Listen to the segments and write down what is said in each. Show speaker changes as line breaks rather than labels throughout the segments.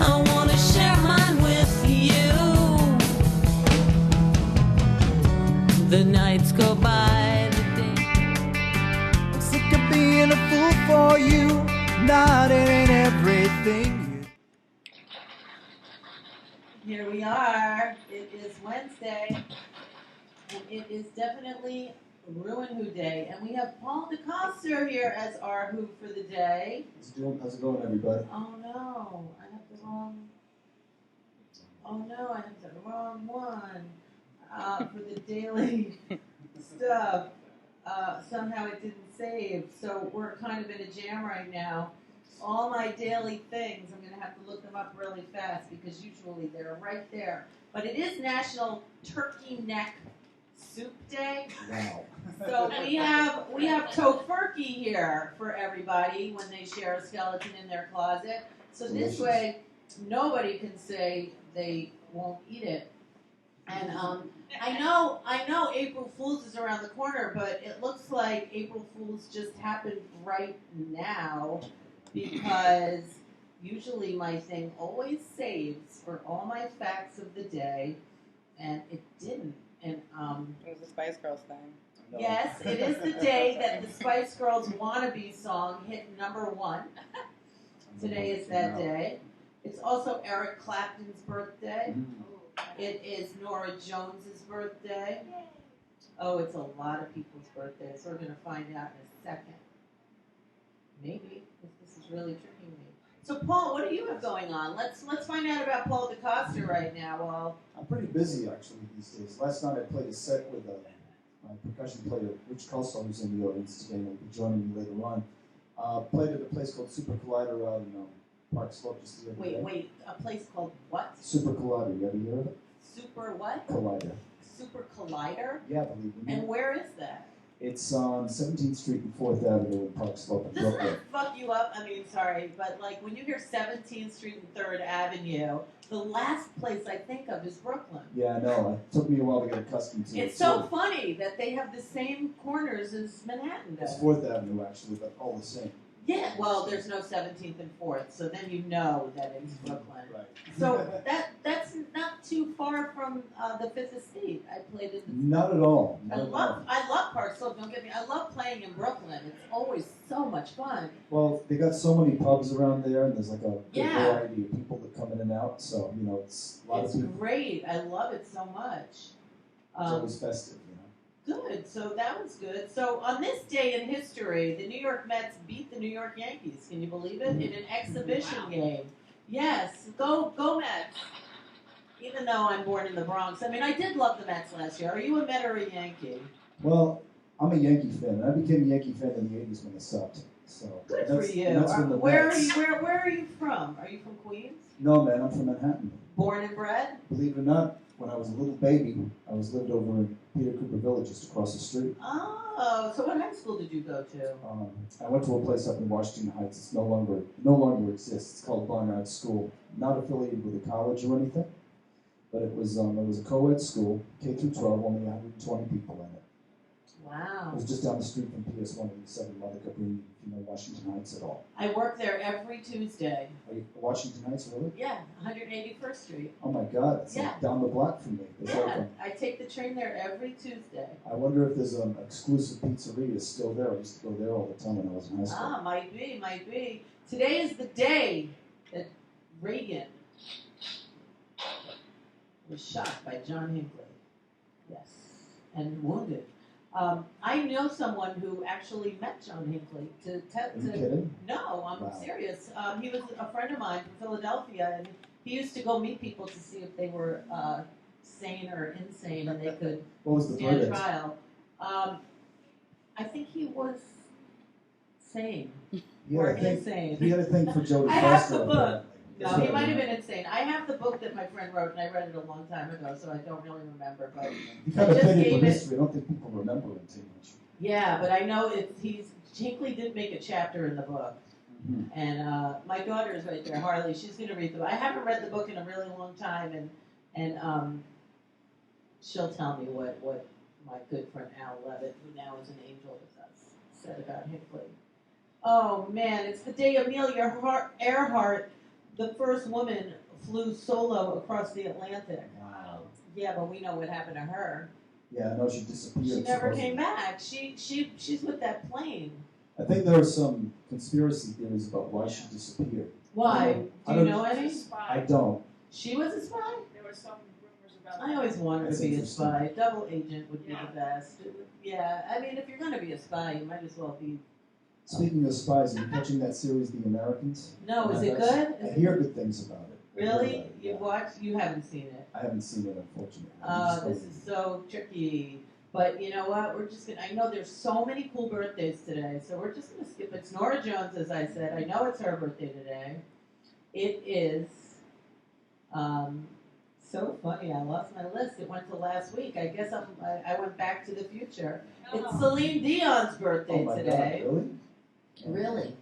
I wanna share mine with you. The nights go by, the days.
I'm sick of being a fool for you, not in everything.
Here we are. It is Wednesday, and it is definitely WhO Day. And we have Paul DeCoster here as our WHO for the day.
How's it going, everybody?
Oh no, I have the wrong. Oh no, I have the wrong one for the daily stuff. Somehow it didn't save, so we're kind of in a jam right now. All my daily things, I'm going to have to look them up really fast because usually they're right there. But it is National Turkey Neck SouP Day.
Wow.
So we have TuRkeY here for everybody when they share a skeleton in their closet. So this way, nobody can say they won't eat it. And I know April Fool's is around the corner, but it looks like April Fool's just happened right now because usually my thing always saves for all my facts of the day, and it didn't. And
it was the Spice Girls thing.
No.
yes, it is the day that the Spice Girls Wannabe song hit #1. Today is that day. It's also Eric Clapton's birthday. It is Nora Jones's birthday. Oh, it's a lot of people's birthdays. So we're going to find out in a second. Maybe, if this is really tricking me. So, Paul, what do you have going on? Let's find out about Paul DeCoster right now. Well,
I'm pretty busy, actually, these days. Last night I played a set with my percussion player, ReW, who's in the audience today, and will be joining me later on. Played at a place called Super Collider out in Park Slope just the other day.
wait, a place called what?
Super Collider, you ever heard of it?
Super what?
Collider.
Super Collider?
Yeah, believe me.
And where is that?
It's on 17th Street and 4th Avenue in Park Slope in
Doesn't
Brooklyn.
that fuck you up? I mean, sorry, but like when you hear 17th Street and 3rd Avenue, the last place I think of is Brooklyn.
Yeah, I know. It took me a while to get accustomed to it.
It's so funny that they have the same corners as Manhattan does.
It's 4th Avenue, actually, but all the same.
Yeah, well, there's no 17th and 4th, so then you know that it's Brooklyn.
Right.
So that's not too far from the 5th Estate. I played in the...
Not at all.
I love Park Slope, don't get me... I love playing in Brooklyn. It's always so much fun.
Well, they got so many pubs around there, and there's like a good
Yeah.
variety of people that come in and out. So, you know, it's a lot
It's
of people.
great. I love it so much.
It's always festive, you know.
Good. So that was good. So on this day in history, the New York Mets beat the New York Yankees. Can you believe it? In an exhibition game. Yes. Go Mets. Even though I'm born in the Bronx. I mean, I did love the Mets last year. Are you a Met or a Yankee?
Well, I'm a Yankee fan, and I became a Yankee fan in the 80s when they sucked. So
Good for you.
That's when the
Where are
Mets-
you? Where are you from? Are you from Queens?
No, man, I'm from Manhattan.
Born and bred?
Believe it or not, when I was a little baby, I lived over in Peter Cooper Village, just across the street.
Oh, so what high school did you go to?
I went to a place up in Washington Heights. It's no longer exists. It's called Barnard School. Not affiliated with a college or anything, but it was a co-ed school, K through 12, only 120 people in it.
Wow.
It was just down the street from PS 187 Mother Cabrini, if you know Washington Heights at all.
I work there every Tuesday.
Are you Washington Heights, really?
Yeah, 181st Street.
Oh my God, it's
Yeah.
like down the block from me. It's like
Yeah, I take the train there every Tuesday.
I wonder if there's an exclusive pizzeria still there. I used to go there all the time when I was in high school.
Ah, might be. Today is the day that Reagan was shot by John Hinckley. Yes, and wounded. I know someone who actually met John Hinckley.
Are you kidding?
No, I'm
Wow.
serious. He was a friend of mine from Philadelphia, and he used to go meet people to see if they were sane or insane, and they could
What was the
stand
verdict?
trial. I think he was sane
He
or
had a thing.
insane.
He had a thing for Joe
I have the
DeCoster.
book.
apparently.
No,
That's
he
what
might
I
have
mean.
been insane. I have the book that my friend wrote, and I read it a long time ago, so I don't really remember. But
He kind of
I just
fitted
gave
with
it-
history. I don't think people remember him too much.
yeah, but I know Hinckley did make a chapter in the book.
Mhm.
And my daughter is right there, Harley. She's going to read the book. I haven't read the book in a really long time, and she'll tell me what my good friend Al Levitt, who now is an angel with us, said about Hinckley. Oh man, it's the day Amelia Earhart the first woman flew solo across the Atlantic.
Wow.
Yeah, but we know what happened to her.
Yeah, I know she disappeared.
She never
supposedly.
came back. She's with that plane.
I think there are some conspiracy theories about why she disappeared.
Why?
I
Do you
don't-
know any?
I don't.
She was a spy?
There were some rumors about
I always wanted
That's
to be a
interesting.
spy. Double agent would be
Yeah.
the best. Yeah, I mean, if you're going to be a spy, you might as well be.
Speaking of spies, are you catching that series, The Americans?
No, is it
That's-
good?
I
Is it
hear
good?
good things about it. I hear
Really?
about it,
You've
yeah.
watched? You haven't seen it.
I haven't seen it, unfortunately.
This is so tricky. But you know what? We're just gonna. I know there's so many cool birthdays today, so we're just gonna skip. It's Nora Jones, as I said. I know it's her birthday today. It is. So funny. I lost my list. It went to last week. I guess I went back to the future. It's Celine Dion's birthday
Oh my
today.
God, really?
Really?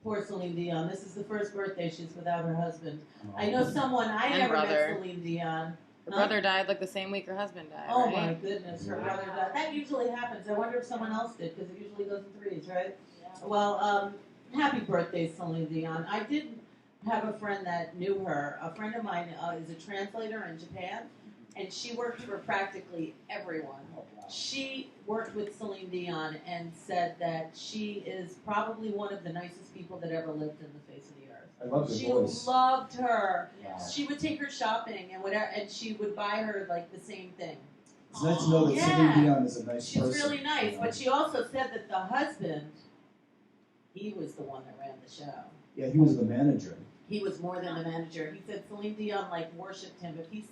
Poor Celine Dion. This is the first birthday she's without her husband.
Oh.
I know someone. I
And
never
brother.
met Celine Dion.
Her
Huh?
brother died like the same week her husband died.
Oh
right?
my goodness, her brother died. That usually happens. I wonder if someone else did, because it usually goes in threes, right? Well, happy birthday, Celine Dion. I did have a friend that knew her. A friend of mine is a translator in Japan, and she worked for practically everyone.
Oh, wow.
She worked with Celine Dion and said that she is probably one of the nicest people that ever lived in the face of the earth.
I love
She
your voice.
loved her.
Wow.
She would take her shopping and whatever, and she would buy her like the same thing.
It's nice to know that
Yeah.
Celine Dion is a nice
She's
person.
really nice,
Yeah.
but she also said that the husband, he was the one that ran the show.
Yeah, he was the manager.
He was more than the manager. He said Celine Dion like worshipped him. If he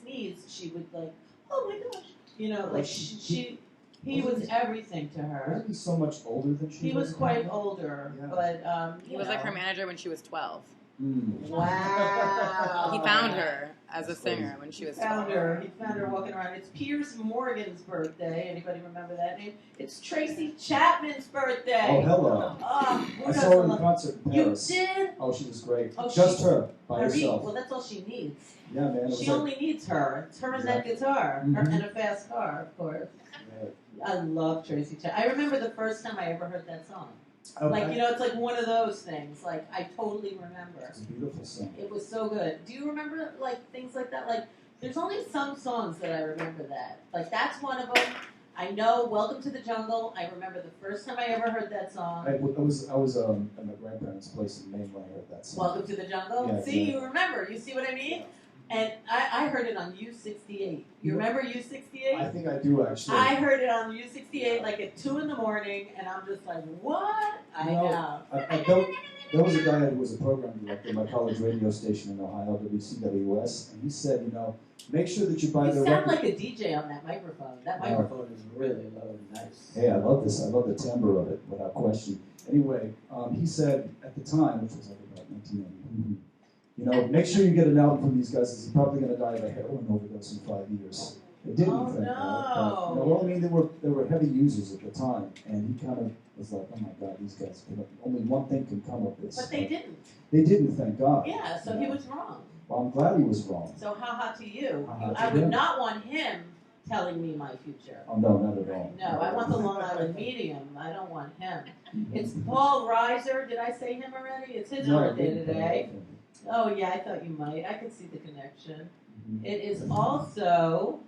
sneezed, she would like, oh my gosh, you know, like he was everything to her.
Wasn't he so much older than she
He was quite older,
Yeah.
but
He was like her manager when she was 12.
Mm.
Wow.
He found her as a
That's
singer when she was
He found
12.
her. He found her walking around. It's Piers Morgan's birthday. Anybody remember that name? It's Tracy Chapman's birthday.
Oh, hello.
Oh, who
I
doesn't
saw her in
love-
concert in
You
Paris.
did?
Oh, she was great.
Oh,
Just
she-
her, by
Marie,
herself.
well, that's all she needs.
Yeah, man. It was
She
like,
only needs her. It's her and that
Exactly.
guitar. Her
Mhm.
and a fast car, of course.
yeah.
I love Tracy Chapman. I remember the first time I ever heard that song.
Oh,
Like, you know, it's like one of those things. Like, I totally remember.
It's a beautiful song.
It was so good. Do you remember, like, things like that? Like, there's only some songs that I remember that. Like, that's one of them. I know Welcome to the Jungle. I remember the first time I ever heard that song.
I was at my grandparents' place in Maine when I heard that song.
Welcome to the Jungle.
Yeah,
See,
yeah.
you remember. You see what I mean? And I heard it on U68. You remember U68?
I think I do actually.
I heard it on U68 like at 2 in the morning, and I'm just like, what? I
No.
know.
There was a guy who was a program director at my college radio station in Ohio, WCWS, and he said, you know, make sure that you buy
You
their
sound
record.
like a DJ on that microphone. That
Oh.
microphone is really low and nice.
Hey, I love this. I love the timbre of it, without question. Anyway, he said at the time, which was like about 1990, you know, make sure you get an album from these guys, because he's probably going to die of a heroin overdose in 5 years. They didn't,
Oh,
thank God.
no.
But, well, I mean, they were heavy users at the time, and he kind of was like, oh my God, these guys, only one thing can come of this.
But they didn't.
They didn't, thank God.
Yeah, so he was wrong.
Well, I'm glad he was wrong.
So how hot to you?
How hot
I
to
would
him?
not want him telling me my future.
Oh, no, not at all.
No, I want the Long Island medium. I don't want him. It's Paul Reiser. Did I say him already? It's his
No, I
birthday
didn't.
today. Oh, yeah, I thought you might. I could see the connection.
Mhm.
It is also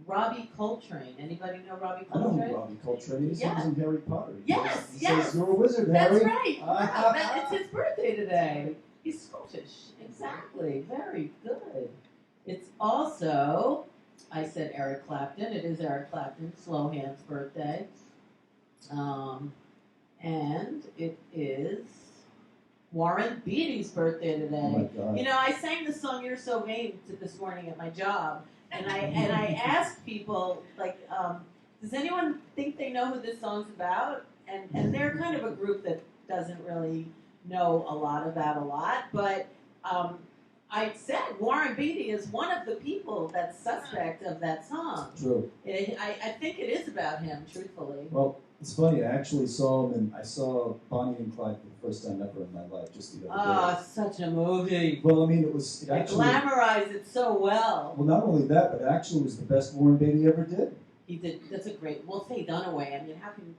Robbie Coltrane. Anybody know Robbie
I know
Coltrane?
who Robbie Coltrane is.
Yeah.
He was in Harry Potter.
Yes,
He
yes.
says, you're a wizard,
That's
Harry.
right. Wow, it's his birthday today. He's Scottish. Exactly. Very good. It's also, I said Eric Clapton. It is Eric Clapton, Slow Hand's birthday. And it is Warren Beatty's birthday
Oh,
today.
my God.
You know, I sang the song "You're So Vain" this morning at my job, and I asked people like, does anyone think they know who this song's about? And they're kind of a group that doesn't really know a lot about a lot, but I said Warren Beatty is one of the people that's suspect of that song.
True.
I think it is about him, truthfully.
Well, it's funny. I actually saw him, and I saw Bonnie and Clyde for the first time ever in my life, just the other day.
Ah, such a movie.
Well, I mean, it
They
actually.
glamorized it so well.
Well, not only that, but actually, it was the best Warren Beatty ever did.
He did. That's a great. Well, Faye Dunaway. I mean, how can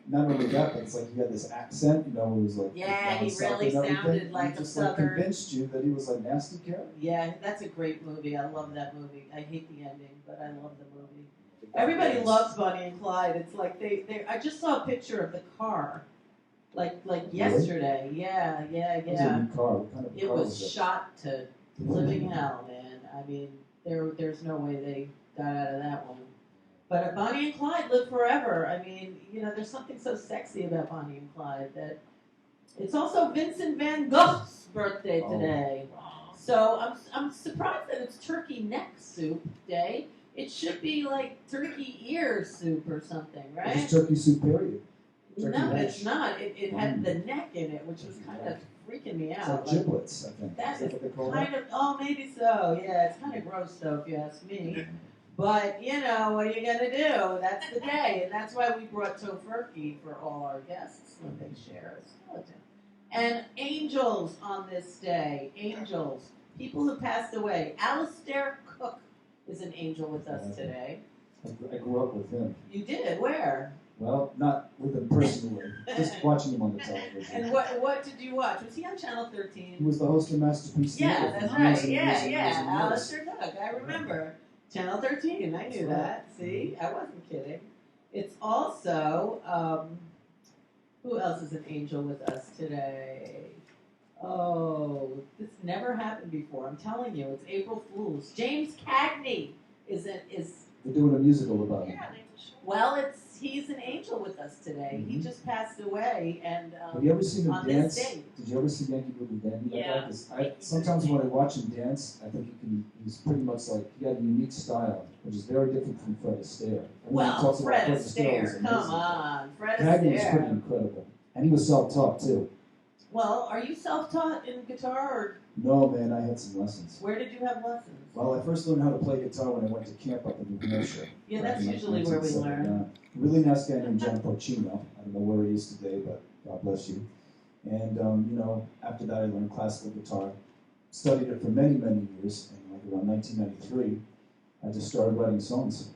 not only that, but it's like he had this accent, you know, it was like
Yeah,
down
he
south
really
and everything.
sounded like
He
a
just like
Southern.
convinced you that he was like nasty character.
Yeah, that's a great movie. I love that movie. I hate the ending, but I love the movie. Everybody loves Bonnie and Clyde. It's like they I just saw a picture of the car, like yesterday. Yeah.
It was a new car. What kind of
It
car
was
it?
shot to living hell, man. I mean, there's no way they got out of that one. But Bonnie and Clyde live forever. I mean, you know, there's something so sexy about Bonnie and Clyde that it's also Vincent van Gogh's birthday today. So I'm surprised that it's turkey neck soup day. It should be like turkey ear soup or something, right?
It's turkey soup, period. Turkey
No,
hash.
it's not. It had the neck in it, which was kind of freaking me
It's
out.
like giblets, I think.
That
Is what they call
kind of, oh, maybe so. Yeah, it's kind of gross though, if you ask me. But, you know, what are you going to do? That's the day. And that's why we brought TuRkeY for all our guests when they share a skeleton. And angels on this day. Angels. People who passed away. Alistair Cook is an angel with us today.
I grew up with him.
You did? Where?
Well, not with him personally, just watching him on the television.
And what did you watch? Was he on Channel
He
13?
was the host of Masterpiece
Yeah,
Theater
that's
for years
right.
and
Yeah,
years and
yeah.
years and years.
Alistair Cook. I remember. Channel 13. I knew that. See? I wasn't kidding. It's also, who else is an angel with us today? Oh, this never happened before. I'm telling you, it's April Fool's. James Cagney is.
They're doing a musical about him.
Well, he's an angel with us today. He just passed away, and
Have you ever seen him
on
dance?
this date.
Did you ever see Yankee Doodle Dandy?
Yeah.
Sometimes when I watch him dance, I think he's pretty much like, he had a unique style, which is very different from Fred Astaire. Everyone
Well,
talks about
Fred
was
Astaire,
amazing.
come on, Fred
Cagney was pretty
Astaire.
incredible. And he was self-taught too.
Well, are you self-taught in guitar, or
No, man, I had some lessons.
where did you have lessons?
Well, I first learned how to play guitar when I went to camp up in New Hampshire.
Yeah,
back
that's
in
usually where we
1979.
learn.
A really nice guy named John Porcino. I don't know where he is today, but God bless you. And, you know, after that I learned classical guitar. Studied it for many, many years. And like around 1993, I just started writing songs. And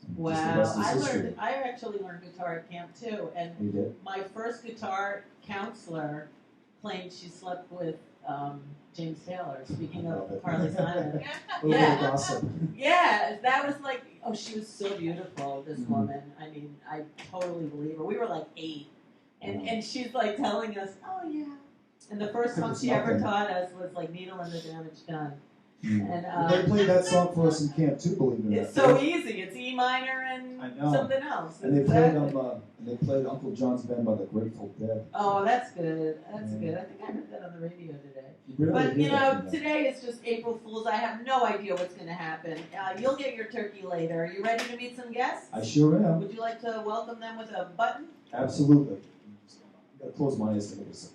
just the
Wow,
rest is history.
I actually learned guitar at camp too, and
You did?
my first guitar counselor claimed she slept with James Taylor. Speaking
Love
of
it.
Carly Simon,
A little
Yeah.
gossip.
yeah, that was like, oh, she was so beautiful. This
Mhm.
woman. I mean, I totally believe her. We were like 8, and she's like telling us, oh yeah. And the first song
It's
she ever
nothing.
taught us was like Needle and the Damage Done.
Mm.
And
They played that song for us in camp too, believe it or not.
it's so easy. It's E minor and
I know.
something else.
And they
Exactly.
played Uncle John's Band by the Grateful Dead.
Oh, that's good. That's
Yeah.
good. I think I heard that on the radio today.
Really
But,
did
you
that,
know, today is just April Fool's. I have no idea what's going to happen. You'll get your turkey later. Are you ready to meet some guests?
I sure am.
Would you like to welcome them with a button?
Absolutely. I gotta close my eyes to make it.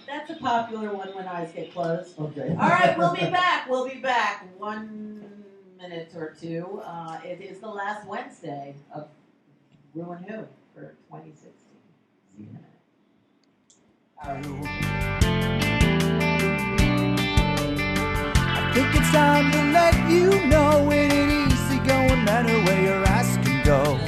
That's a popular one when eyes get closed.
Okay.
All right, we'll be back. We'll be back 1 minute or two. It is the last Wednesday of WhO for 2016. See you in a minute. All right.
I think it's time to let you know it ain't easy going matter where your eyes can go.